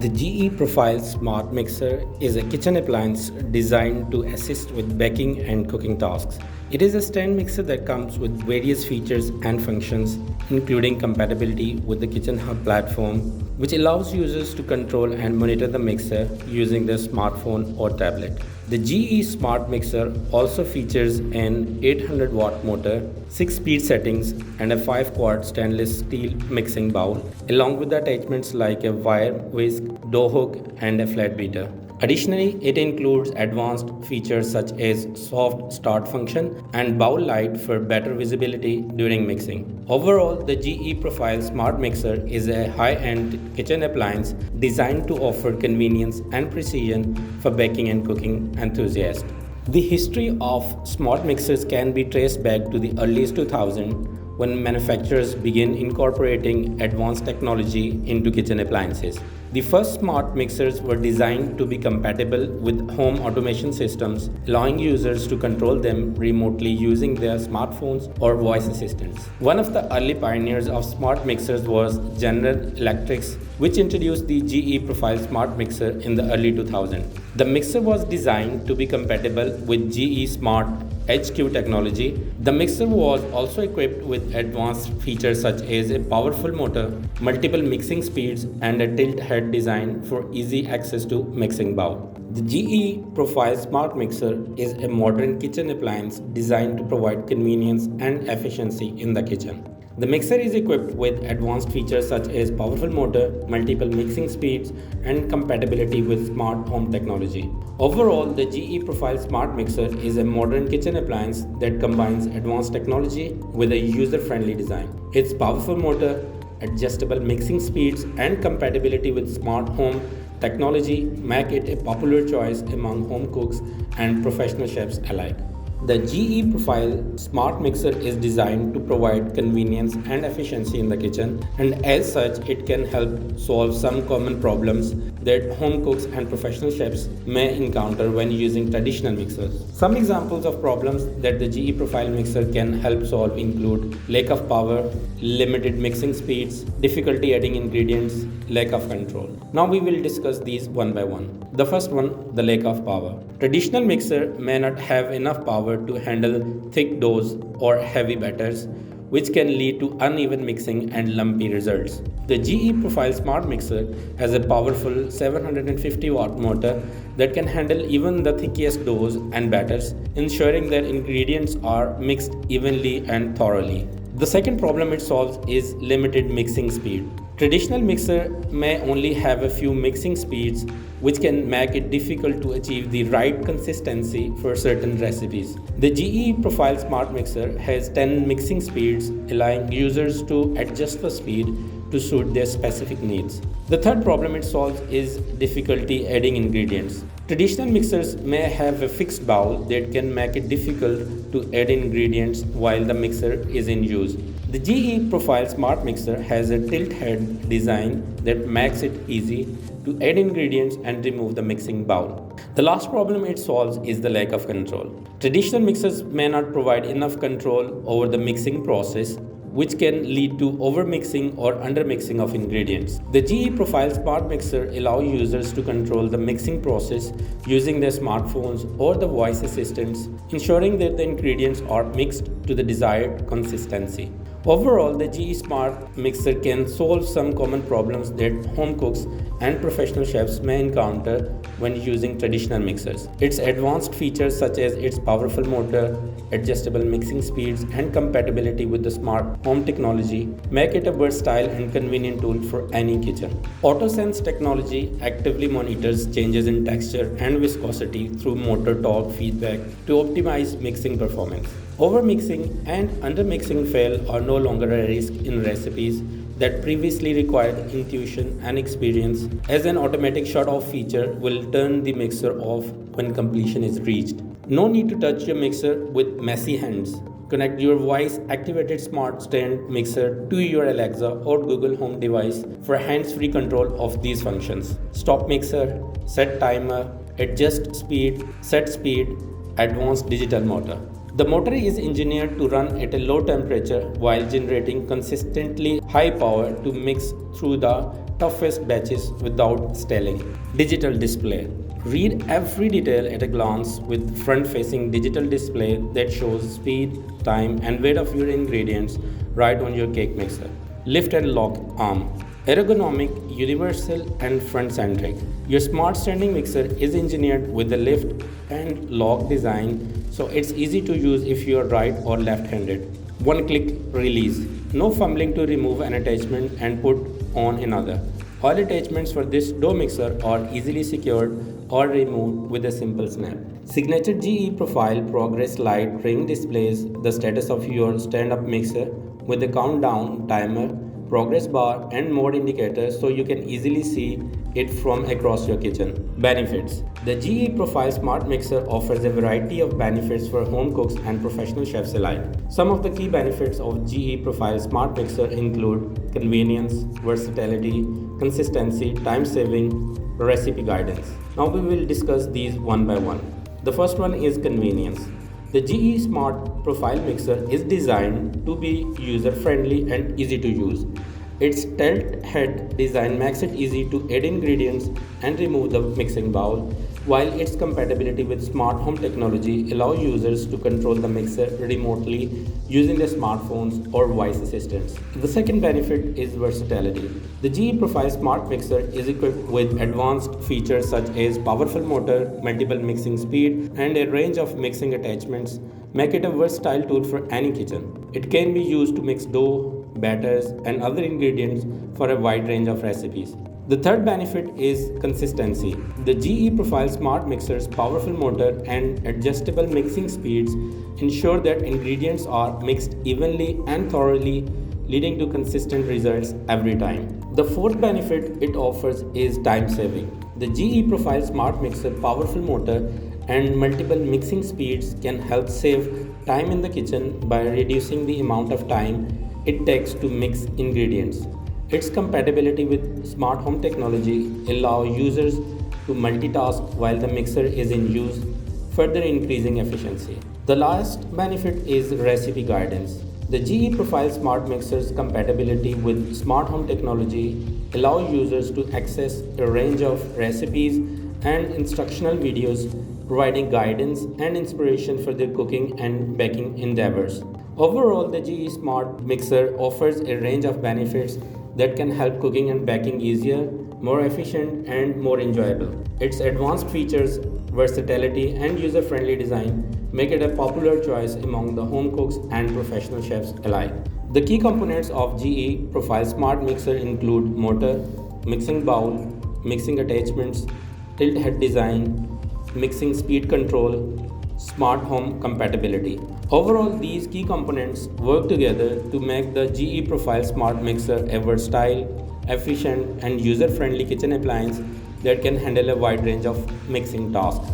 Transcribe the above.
The GE Profile Smart Mixer is a kitchen appliance designed to assist with baking and cooking tasks. It is a stand mixer that comes with various features and functions, including compatibility with the Kitchen Hub platform, which allows users to control and monitor the mixer using their smartphone or tablet. The GE Smart Mixer also features an 800 watt motor, 6 speed settings, and a 5 quart stainless steel mixing bowl, along with attachments like a wire whisk, dough hook, and a flat beater. Additionally, it includes advanced features such as soft start function and bowl light for better visibility during mixing. Overall, the GE Profile Smart Mixer is a high-end kitchen appliance designed to offer convenience and precision for baking and cooking enthusiasts. The history of smart mixers can be traced back to the earliest 2000s when manufacturers began incorporating advanced technology into kitchen appliances. The first smart mixers were designed to be compatible with home automation systems, allowing users to control them remotely using their smartphones or voice assistants. One of the early pioneers of smart mixers was General Electric, which introduced the GE Profile Smart Mixer in the early 2000s. The mixer was designed to be compatible with GE Smart HQ technology. The mixer was also equipped with advanced features such as a powerful motor, multiple mixing speeds, and a tilt head design for easy access to mixing bowl. The GE Profile Smart Mixer is a modern kitchen appliance designed to provide convenience and efficiency in the kitchen. The mixer is equipped with advanced features such as powerful motor, multiple mixing speeds, and compatibility with smart home technology. Overall, the GE Profile Smart Mixer is a modern kitchen appliance that combines advanced technology with a user-friendly design. Its powerful motor, adjustable mixing speeds, and compatibility with smart home technology make it a popular choice among home cooks and professional chefs alike. The GE Profile Smart Mixer is designed to provide convenience and efficiency in the kitchen, and as such, it can help solve some common problems that home cooks and professional chefs may encounter when using traditional mixers. Some examples of problems that the GE Profile Mixer can help solve include lack of power, limited mixing speeds, difficulty adding ingredients, lack of control. Now we will discuss these one by one. The first one, the lack of power. Traditional mixer may not have enough power to handle thick doughs or heavy batters, which can lead to uneven mixing and lumpy results. The GE Profile Smart Mixer has a powerful 750 watt motor that can handle even the thickest doughs and batters, ensuring that ingredients are mixed evenly and thoroughly. The second problem it solves is limited mixing speed. Traditional mixer may only have a few mixing speeds, which can make it difficult to achieve the right consistency for certain recipes. The GE Profile Smart Mixer has 10 mixing speeds, allowing users to adjust the speed to suit their specific needs. The third problem it solves is difficulty adding ingredients. Traditional mixers may have a fixed bowl that can make it difficult to add ingredients while the mixer is in use. The GE Profile Smart Mixer has a tilt head design that makes it easy to add ingredients and remove the mixing bowl. The last problem it solves is the lack of control. Traditional mixers may not provide enough control over the mixing process, which can lead to overmixing or undermixing of ingredients. The GE Profile Smart Mixer allows users to control the mixing process using their smartphones or the voice assistants, ensuring that the ingredients are mixed to the desired consistency. Overall, the GE Smart Mixer can solve some common problems that home cooks and professional chefs may encounter when using traditional mixers. Its advanced features such as its powerful motor, adjustable mixing speeds, and compatibility with the smart home technology make it a versatile and convenient tool for any kitchen. AutoSense technology actively monitors changes in texture and viscosity through motor torque feedback to optimize mixing performance. Overmixing and undermixing fail are no longer a risk in recipes that previously required intuition and experience, as an automatic shut-off feature will turn the mixer off when completion is reached. No need to touch your mixer with messy hands. Connect your voice-activated smart stand mixer to your Alexa or Google Home device for hands-free control of these functions. Stop mixer, set timer, adjust speed, set speed, advanced digital motor. The motor is engineered to run at a low temperature while generating consistently high power to mix through the toughest batches without stalling. Digital display. Read every detail at a glance with front-facing digital display that shows speed, time, and weight of your ingredients right on your cake mixer. Lift and lock arm. Ergonomic, universal, and front-centric. Your smart standing mixer is engineered with a lift and lock design, so it's easy to use if you are right or left-handed. One-click release. No fumbling to remove an attachment and put on another. All attachments for this dough mixer are easily secured or removed with a simple snap. Signature GE Profile Progress Light ring displays the status of your stand-up mixer with a countdown timer, progress bar, and mode indicator so you can easily see it from across your kitchen. Benefits. The GE Profile Smart Mixer offers a variety of benefits for home cooks and professional chefs alike. Some of the key benefits of GE Profile Smart Mixer include convenience, versatility, consistency, time saving, recipe guidance. Now we will discuss these one by one. The first one is convenience. The GE Smart Profile Mixer is designed to be user-friendly and easy to use. Its tilt head design makes it easy to add ingredients and remove the mixing bowl, while its compatibility with smart home technology allows users to control the mixer remotely using their smartphones or voice assistants. The second benefit is versatility. The GE Profile Smart Mixer is equipped with advanced features such as powerful motor, multiple mixing speed, and a range of mixing attachments, make it a versatile tool for any kitchen. It can be used to mix dough, batters, and other ingredients for a wide range of recipes. The third benefit is consistency. The GE Profile Smart Mixer's powerful motor and adjustable mixing speeds ensure that ingredients are mixed evenly and thoroughly, leading to consistent results every time. The fourth benefit it offers is time saving. The GE Profile Smart Mixer powerful motor and multiple mixing speeds can help save time in the kitchen by reducing the amount of time it takes to mix ingredients. Its compatibility with smart home technology allows users to multitask while the mixer is in use, further increasing efficiency. The last benefit is recipe guidance. The GE Profile Smart Mixer's compatibility with smart home technology allows users to access a range of recipes and instructional videos, providing guidance and inspiration for their cooking and baking endeavors. Overall, the GE Smart Mixer offers a range of benefits that can help cooking and baking easier, more efficient, and more enjoyable. Its advanced features, versatility, and user-friendly design make it a popular choice among the home cooks and professional chefs alike. The key components of GE Profile Smart Mixer include motor, mixing bowl, mixing attachments, tilt head design, mixing speed control, smart home compatibility. Overall, these key components work together to make the GE Profile Smart Mixer a versatile, efficient, and user-friendly kitchen appliance that can handle a wide range of mixing tasks.